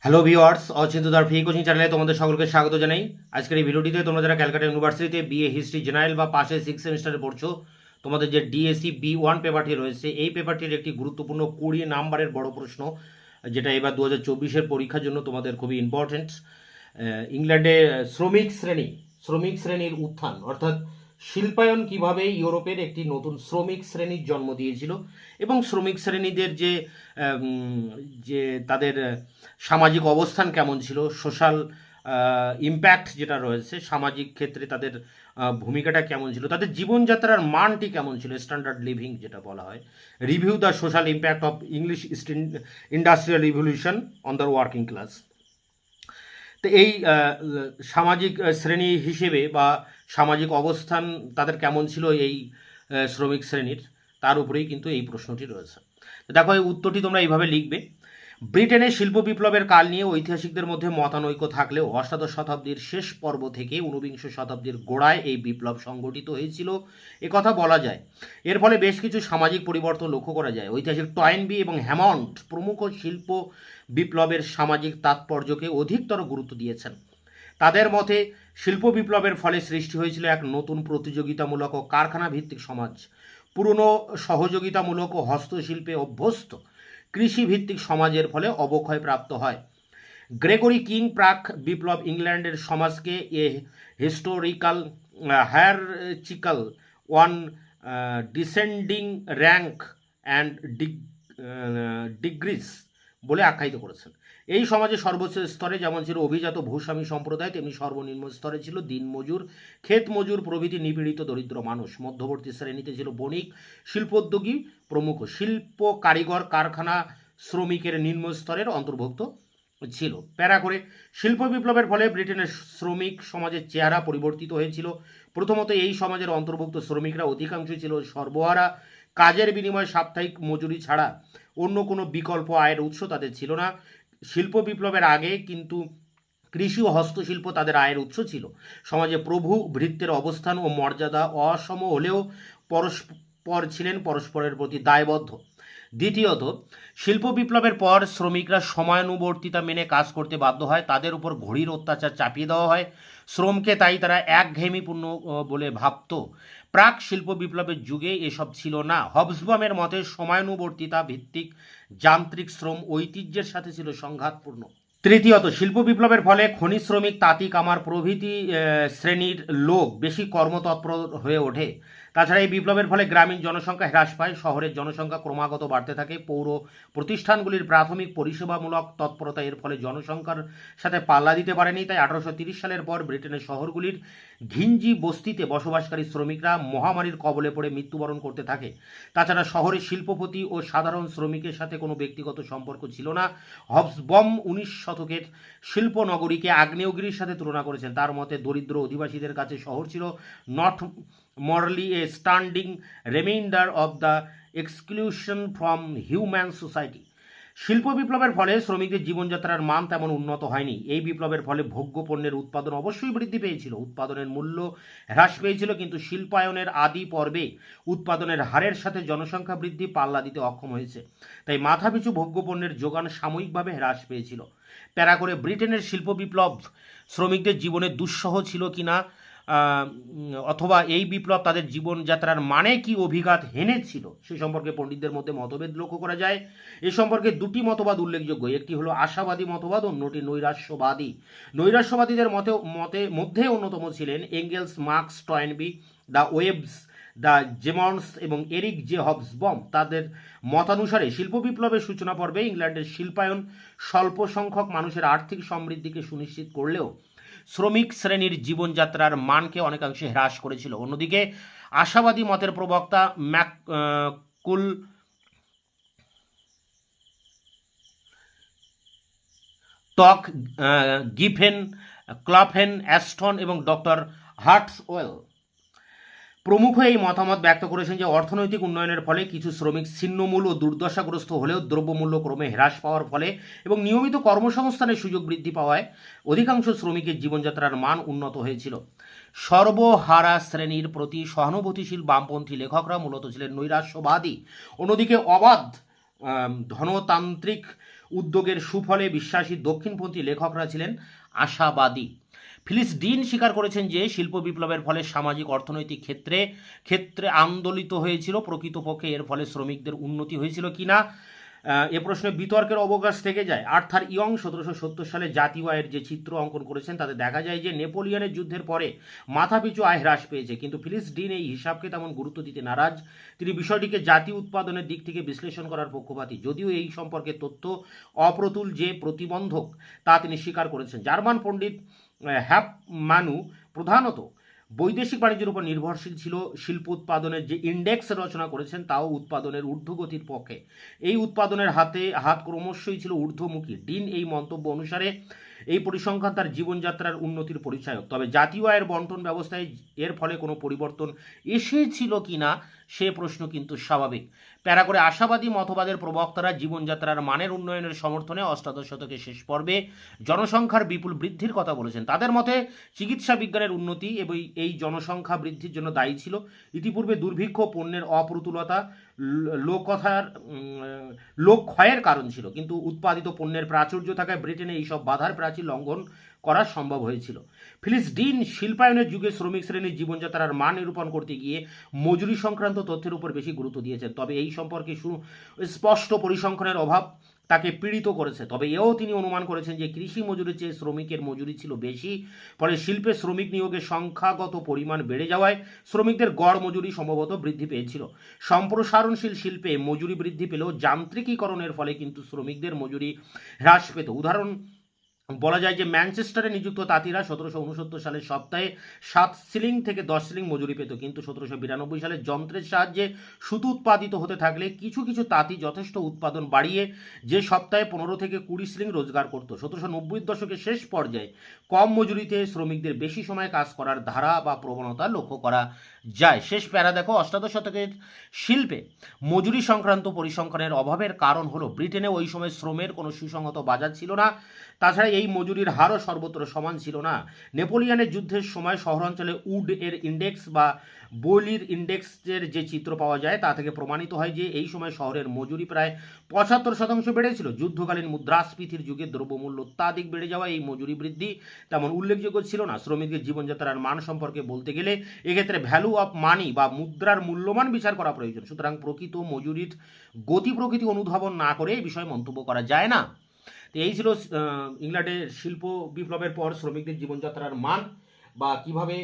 Hello viewers, অচিন্তদার ফি coaching চ্যানেলে তোমাদের সকলকে স্বাগত জানাই। আজকের এই ভিডিওটিতে তোমরা যারা ক্যালকাটা ইউনিভার্সিটিতে বিএ হিস্ট্রি জেনারেল বা পাশে 6 সেমিস্টারে পড়ছো, তোমাদের যে ডিএসসি B1 পেপারটি রয়েছে, এই পেপারটির একটি গুরুত্বপূর্ণ 20 নাম্বারের বড় প্রশ্ন, যেটা এবার 2024-এর পরীক্ষার জন্য তোমাদের খুবই ইম্পর্টেন্ট। ইংল্যান্ডে শ্রমিক শ্রেণীর উত্থান অর্থাৎ শিল্পায়ন কিভাবে ইউরোপের একটি নতুন শ্রমিক শ্রেণীর জন্ম দিয়েছিল এবং শ্রমিক শ্রেণীদের যে তাদের সামাজিক অবস্থান কেমন ছিল, সোশ্যাল ইম্প্যাক্ট যেটা রয়েছে, সামাজিক ক্ষেত্রে তাদের ভূমিকাটা কেমন ছিল, তাদের জীবনযাত্রার মানটি কেমন ছিল, স্ট্যান্ডার্ড লিভিং যেটা বলা হয়। Review the social impact of English industrial revolution on the working class. তো এই সামাজিক শ্রেণী হিসেবে বা সামাজিক অবস্থান তাদের কেমন ছিল এই শ্রমিক শ্রেণীর, তার উপরেই কিন্তু এই প্রশ্নটি রয়েছে। দেখো, এই উত্তরটি তোমরা এইভাবে লিখবে। ব্রিটেনের শিল্প বিপ্লবের কাল নিয়ে ঐতিহাসিকদের মধ্যে মতানৈক্য থাকলেও অষ্টাদশ শতাব্দীর শেষ পর্ব থেকে ঊনবিংশ শতাব্দীর গোড়ায় এই বিপ্লব সংগঠিত হয়েছিল কথা বলা যায়। এর ফলে বেশ কিছু সামাজিক পরিবর্তন লক্ষ্য করা যায়। ঐতিহাসিক টয়েনবি এবং হ্যামন্ড প্রমুখ শিল্প বিপ্লবের সামাজিক তাৎপর্যকে অধিকতর গুরুত্ব দিয়েছেন। তাদের মতে শিল্প বিপ্লবের ফলে সৃষ্টি হয়েছিল এক নতুন প্রতিযোগিতামূলক ও কারখানা ভিত্তিক সমাজ। পুরনো সহযোগিতামূলক ও হস্তশিল্পে অভ্যস্ত কৃষিভিত্তিক সমাজের ফলে অবক্ষয় প্রাপ্ত হয়। গ্রেগরি কিং প্রাক বিপ্লব ইংল্যান্ডের সমাজকে a historical hierarchical one descending rank and degrees বলে আখ্যায়িত করেছেন। এই সমাজে সর্বোচ্চ স্তরে যেমন ছিল অভিজাত ভূস্বামী সম্প্রদায়, তেমনি সর্বনিম্ন স্তরে ছিল দিনমজুর, ক্ষেত মজুর প্রভৃতি নিপীড়িত দরিদ্র মানুষ। মধ্যবর্তী শ্রেণীতে ছিল বণিক, শিল্পোদ্যোগী প্রমুখ। শিল্প কারিগর, কারখানা শ্রমিকের নিম্ন স্তরের অন্তর্ভুক্ত ছিল। প্যারা করে, শিল্প বিপ্লবের ফলে ব্রিটেনের শ্রমিক সমাজের চেহারা পরিবর্তিত হয়েছিল। প্রথমত, এই সমাজের অন্তর্ভুক্ত শ্রমিকরা অধিকাংশ ছিল সর্বহারা। কাজের বিনিময়ে সাপ্তাহিক মজুরি ছাড়া অন্য কোনো বিকল্প আয়ের উৎস তাদের ছিল না। শিল্প বিপ্লবের আগে কিন্তু কৃষি ও হস্তশিল্প তাদের আয়ের উৎস ছিল। সমাজে প্রভু ভৃত্যের অবস্থান ও মর্যাদা অসম হলেও পরস্পর ছিলেন পরস্পরের প্রতি দায়বদ্ধ। দ্বিতীয়ত, শিল্প বিপ্লবের পর শ্রমিকরা সময়ানুবর্তিতা মেনে কাজ করতে বাধ্য হয়। তাদের উপর ঘড়ির অত্যাচার চাপিয়ে দেওয়া হয়। শ্রমকে তাই তারা একঘেয়েমিপূর্ণ বলে ভাবত। প্রাক শিল্প বিপ্লবের যুগে এসব ছিল না। হবসবমের মতে সময়ানুবর্তিতা ভিত্তিক যান্ত্রিক শ্রম ঐতিহ্যের সাথে ছিল সংঘাতপূর্ণ। তৃতীয়ত, শিল্প বিপ্লবের ফলে খনি শ্রমিক, তাঁতি, কামার প্রভৃতি শ্রেণীর লোক বেশি কর্মতৎপর হয়ে ওঠে। তাছাড়া এই বিপ্লবের ফলে গ্রামীণ জনসংখ্যা হ্রাস পায়, শহরের জনসংখ্যা ক্রমাগত বাড়তে থাকে। পৌর প্রতিষ্ঠানগুলির প্রাথমিক পরিষেবামূলক তৎপরতা এর ফলে জনসংখ্যার সাথে পাল্লা দিতে পারেনি। তাই 1830 সালের পর ব্রিটেনের শহরগুলির ঘিঞ্জি বস্তিতে বসবাসকারী শ্রমিকরা মহামারীর কবলে পড়ে মৃত্যুবরণ করতে থাকে। তাছাড়া শহরের শিল্পপতি ও সাধারণ শ্রমিকের সাথে কোনো ব্যক্তিগত সম্পর্ক ছিল না। হবসবম 19 শতকের শিল্পনগরীকে আগ্নেয়গিরির সাথে তুলনা করেছেন। তার মতে দরিদ্র অধিবাসীদের কাছে শহর ছিল not merely a standing reminder of the exclusion from human society. শিল্প বিপ্লবের ফলে শ্রমিকদের জীবনযাত্রার মান তেমন উন্নত হয়নি। এই বিপ্লবের ফলে ভোগ্য পণ্যের উৎপাদন অবশ্যই বৃদ্ধি পেয়েছিল, উৎপাদনের মূল্য হ্রাস পেয়েছিল, কিন্তু শিল্পায়নের আদি পর্বে উৎপাদনের হারের সাথে জনসংখ্যা বৃদ্ধি পাল্লা দিতে অক্ষম হয়েছে। তাই মাথাপিছু ভোগ্য পণ্যের যোগান সাময়িকভাবে হ্রাস পেয়েছিল। প্যারা করে, ব্রিটেনের শিল্প বিপ্লব শ্রমিকদের জীবনে দুঃসহ ছিল কিনা অথবা এই বিপ্লব তাদের জীবনযাত্রার মানে কি অভিঘাত হেনেছিল সে সম্পর্কে পণ্ডিতদের মধ্যে মতভেদ লক্ষ্য করা যায়। এ সম্পর্কে দুটি মতবাদ উল্লেখযোগ্য। একটি হলো আশাবাদী মতবাদ, অন্যটি নৈরাশ্যবাদী। নৈরাশ্যবাদীদের মধ্যে অন্যতম ছিলেন Engels, Marx, Toynbee, the Webbs, the জেমন্স এবং এরিক জে হবসবম। তাদের মতানুসারে শিল্প বিপ্লবের সূচনা পর্বে ইংল্যান্ডের শিল্পায়ন স্বল্প সংখ্যক মানুষের আর্থিক সমৃদ্ধিকে সুনিশ্চিত করলেও শ্রমিক শ্রেণীর জীবনযাত্রার মানকে অনেকাংশে হ্রাস করেছিল। অন্যদিকে আশাবাদী মতের প্রবক্তা ম্যাককুল টক, গিফেন, ক্লাফেন, অ্যাস্টন এবং ডক্টর হার্টসওয়েল প্রমুখ এই মতামত ব্যক্ত করেছেন যে অর্থনৈতিক উন্নয়নের ফলে কিছু শ্রমিক ছিন্নমূল ও দুর্দশাগ্রস্ত হলেও দ্রব্যমূল্য ক্রমে হ্রাস পাওয়ার ফলে এবং নিয়মিত কর্মসংস্থানের সুযোগ বৃদ্ধি পাওয়ায় অধিকাংশ শ্রমিকের জীবনযাত্রার মান উন্নত হয়েছিল। সর্বহারা শ্রেণীর প্রতি সহানুভূতিশীল বামপন্থী লেখকরা মূলত ছিলেন নৈরাশ্যবাদী। অন্যদিকে অবাধ ধনতান্ত্রিক উদ্যোগের সুফলে বিশ্বাসী দক্ষিণপন্থী লেখকরা ছিলেন আশাবাদী। ফিলিস ডিন স্বীকার করেছেন যে শিল্প বিপ্লবের ফলে সামাজিক অর্থনৈতিক ক্ষেত্রে আন্দোলিত হয়েছিল, প্রকৃতপক্ষে এর ফলে শ্রমিকদের উন্নতি হয়েছিল কিনা এ প্রশ্নে বিতর্কের অবকাশ থেকে যায়। আর্থার ইয়ং 1770 সালে জাতীয় আয়ের যে চিত্র অঙ্কন করেছেন তাতে দেখা যায় যে নেপোলিয়নের যুদ্ধের পরে মাথাপিছু আয় হ্রাস পেয়েছে, কিন্তু ফিলিস ডিন এই হিসাবকে তেমন গুরুত্ব দিতে নারাজ। তিনি বিষয়টিকে জাতীয় উৎপাদনের দিক থেকে বিশ্লেষণ করার পক্ষপাতী, যদিও এই সম্পর্কে তথ্য অপ্রতুল যে প্রতিবন্ধক তা তিনি স্বীকার করেছেন। জার্মান পণ্ডিত হ্যাপম্যানু প্রধানত বৈদেশিক বাণিজ্যের উপর নির্ভরশীল ছিল। শিল্প উৎপাদনের যে ইন্ডেক্স রচনা করেছেন তাও উৎপাদনের ঊর্ধ্বগতির পক্ষে। এই উৎপাদনের হাত ক্রমশই ছিল ঊর্ধ্বমুখী। ডিন এই মন্তব্য অনুসারে এই পরিসংখ্যান তার জীবনযাত্রার উন্নতির পরিচায়ক। তবে জাতীয় আয়ের বন্টন ব্যবস্থায় এর ফলে কোনো পরিবর্তন এসেছিল কিনা সে প্রশ্ন কিন্তু স্বাভাবিক। প্যারা করে আশাবাদী মতবাদের প্রবক্তারা জীবনযাত্রার মানের উন্নয়নের সমর্থনে অষ্টাদশ শতকের শেষ পর্বে জনসংখ্যার বিপুল বৃদ্ধির কথা বলেছেন। তাদের মতে চিকিৎসা বিজ্ঞানের উন্নতি এবং এই জনসংখ্যা বৃদ্ধির জন্য দায়ী ছিল। ইতিপূর্বে দুর্ভিক্ষ, পণ্যের অপ্রতুলতা লোক ক্ষয়ের কারণ ছিল, কিন্তু উৎপাদিত পণ্যের প্রাচুর্য থাকায় ব্রিটেনে এইসব বাধার প্রাচীর লঙ্ঘন করা সম্ভব হয়েছিল। ফিলিস ডিন শিল্পায়নের যুগে শ্রমিক শ্রেণীর জীবনযাত্রার মান নিরূপণ করতে গিয়ে মজুরি সংক্রান্ত তথ্যের উপর বেশি গুরুত্ব দিয়েছেন। তবে এই সম্পর্কে স্পষ্ট পরিসংখ্যানের অভাব তাকে পীড়িত করেছে। তবে এও তিনি অনুমান করেছেন যে কৃষি মজুরির চেয়ে শ্রমিকের মজুরি ছিল বেশি, ফলে শিল্পে শ্রমিক নিয়োগের সংখ্যাগত পরিমাণ বেড়ে যাওয়ায় শ্রমিকদের গড় মজুরি সম্ভবত বৃদ্ধি পেয়েছিল। সম্প্রসারণশীল শিল্পে মজুরি বৃদ্ধি পেলেও যান্ত্রিকীকরণের ফলে কিন্তু শ্রমিকদের মজুরি হ্রাস পেত। উদাহরণ বলা যায় যে ম্যানচেস্টারে নিযুক্ত তাঁতিরা 1769 সালে সপ্তাহে 7 শিলিং থেকে 10 শিলিং মজুরি পেত, কিন্তু 1792 সালে যন্ত্রের সাহায্যে সুতো উৎপাদিত হতে থাকলে কিছু কিছু তাঁতি যথেষ্ট উৎপাদন বাড়িয়ে যে সপ্তাহে 15 থেকে 20 শিলিং রোজগার করত। 1790 দশকের শেষ পর্যায়ে কম মজুরিতে শ্রমিকদের বেশি সময় কাজ করার ধারা বা প্রবণতা লক্ষ্য করা যায়। শেষ প্যারা দেখো, অষ্টাদশ শতকের শিল্পে মজুরি সংক্রান্ত পরিসংখ্যানের অভাবের কারণ হলো ব্রিটেনে ওই সময় শ্রমের কোনো সুসংহত বাজার ছিল না। তাছাড়া এই মজুরির হারও সর্বত্র সমান ছিল না। নেপোলিয়নের যুদ্ধের সময় শহরাঞ্চলে উড এর ইন্ডেক্স বা বোলির ইন্ডেক্সের যে চিত্র পাওয়া যায় তা থেকে প্রমাণিত হয় যে এই সময় শহরের মজুরি প্রায় 75% বেড়েছিল। যুদ্ধকালীন মুদ্রাস্ফীতির যুগে দ্রব্যমূল্য অত্যাধিক বেড়ে যাওয়া এই মজুরি বৃদ্ধি তেমন উল্লেখযোগ্য ছিল না। শ্রমিকদের জীবনযাত্রার মান সম্পর্কে বলতে গেলে এক্ষেত্রে ভ্যালু অফ মানি বা মুদ্রার মূল্যমান বিচার করা প্রয়োজন। সুতরাং প্রকৃত মজুরির গতি প্রকৃতি অনুধাবন না করে এই বিষয়ে মন্তব্য করা যায় না। তো এই ছিল ইংল্যান্ডের শিল্প বিপ্লবের পর শ্রমিকদের জীবনযাত্রার মান বা কিভাবে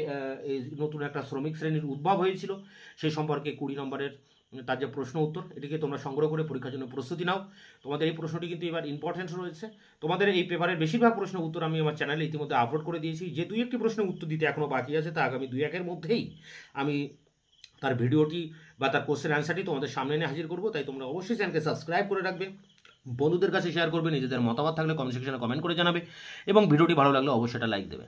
এই নতুন একটা শ্রমিক শ্রেণীর উদ্ভব হয়েছিল সেই সম্পর্কে 20 নম্বরের তার যে প্রশ্ন উত্তর, এটিকে তোমরা সংগ্রহ করে পরীক্ষার জন্য প্রস্তুতি নাও। তোমাদের এই প্রশ্নটি কিন্তু এবার ইম্পর্টেন্ট রয়েছে। তোমাদের এই পেপারের বেশিরভাগ প্রশ্ন উত্তর আমি আমার চ্যানেলে ইতিমধ্যে আপলোড করে দিয়েছি। যে 2-1টি প্রশ্নের উত্তর দিতে এখনও বাকি আছে তা আগামী 2-1-এর মধ্যেই আমি তার ভিডিওটি বা তার কোশ্চেন অ্যান্সারটি তোমাদের সামনে এনে হাজির করবো। তাই তোমরা অবশ্যই চ্যানেলকে সাবস্ক্রাইব করে রাখবে, বন্ধুদের কাছে শেয়ার করবে, নিজেদের মতামত থাকলে কমেন্ট সেকশনে কমেন্ট করে জানাবে এবং ভিডিওটি ভালো লাগলে অবশ্যই একটা লাইক দেবে।